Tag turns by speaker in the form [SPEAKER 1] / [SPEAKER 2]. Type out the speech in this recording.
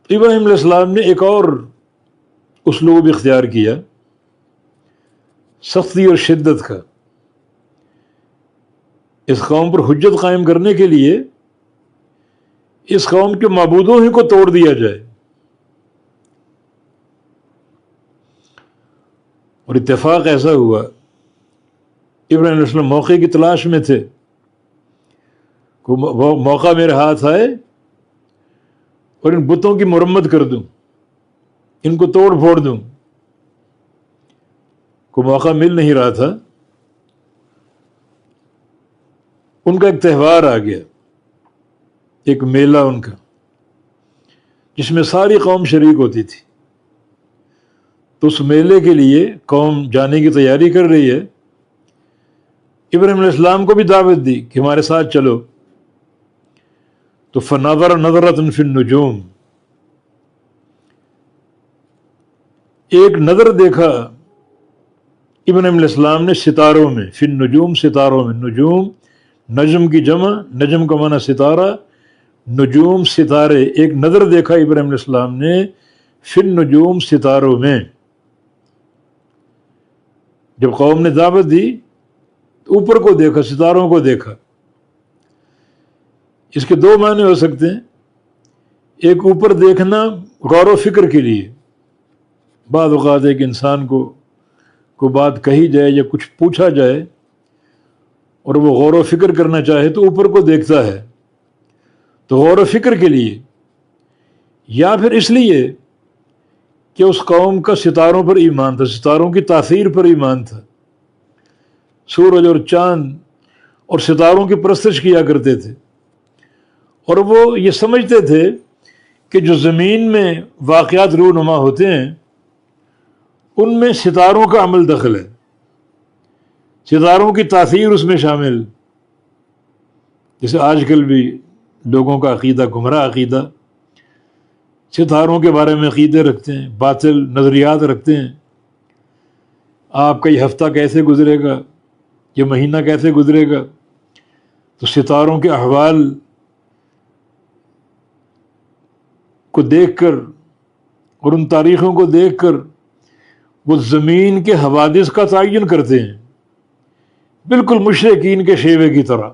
[SPEAKER 1] ابراہیم علیہ السلام نے ایک اور اسلوب اختیار کیا، سختی اور شدت کا، اس قوم پر حجت قائم کرنے کے لیے اس قوم کے معبودوں ہی کو توڑ دیا جائے۔ اور اتفاق ایسا ہوا، ابراہیم علیہ السلام موقع کی تلاش میں تھے، وہ موقع میرے ہاتھ آئے اور ان بتوں کی مرمت کر دوں، ان کو توڑ پھوڑ دوں، کوئی موقع مل نہیں رہا تھا۔ ان کا ایک تہوار آ گیا، ایک میلہ ان کا، جس میں ساری قوم شریک ہوتی تھی۔ تو اس میلے کے لیے قوم جانے کی تیاری کر رہی ہے، ابراہیم علیہ السلام کو بھی دعوت دی کہ ہمارے ساتھ چلو۔ تو فنظر نظرۃ فی النجوم، ایک نظر دیکھا ابراہیم علیہ السلام نے ستاروں میں، فی النجوم ستاروں میں، نجوم نجم کی جمع، نجم کا معنی ستارہ، نجوم ستارے، ایک نظر دیکھا ابراہیم علیہ السلام نے فی النجوم ستاروں میں۔ جب قوم نے دعوت دی تو اوپر کو دیکھا، ستاروں کو دیکھا۔ اس کے دو معنی ہو سکتے ہیں، ایک اوپر دیکھنا غور و فکر کے لیے، بعض اوقات ایک انسان کو کوئی بات کہی جائے یا کچھ پوچھا جائے اور وہ غور و فکر کرنا چاہے تو اوپر کو دیکھتا ہے، تو غور و فکر کے لیے، یا پھر اس لیے کہ اس قوم کا ستاروں پر ایمان تھا، ستاروں کی تاثیر پر ایمان تھا، سورج اور چاند اور ستاروں کی پرستش کیا کرتے تھے، اور وہ یہ سمجھتے تھے کہ جو زمین میں واقعات رونما ہوتے ہیں ان میں ستاروں کا عمل دخل ہے، ستاروں کی تاثیر اس میں شامل۔ جیسے آج کل بھی لوگوں کا عقیدہ گمراہ عقیدہ، ستاروں کے بارے میں عقیدے رکھتے ہیں، باطل نظریات رکھتے ہیں، آپ کا یہ ہفتہ کیسے گزرے گا، یہ مہینہ کیسے گزرے گا، تو ستاروں کے احوال کو دیکھ کر اور ان تاریخوں کو دیکھ کر وہ زمین کے حوادث کا تعین کرتے ہیں، بالکل مشرکین کے شیوے کی طرح۔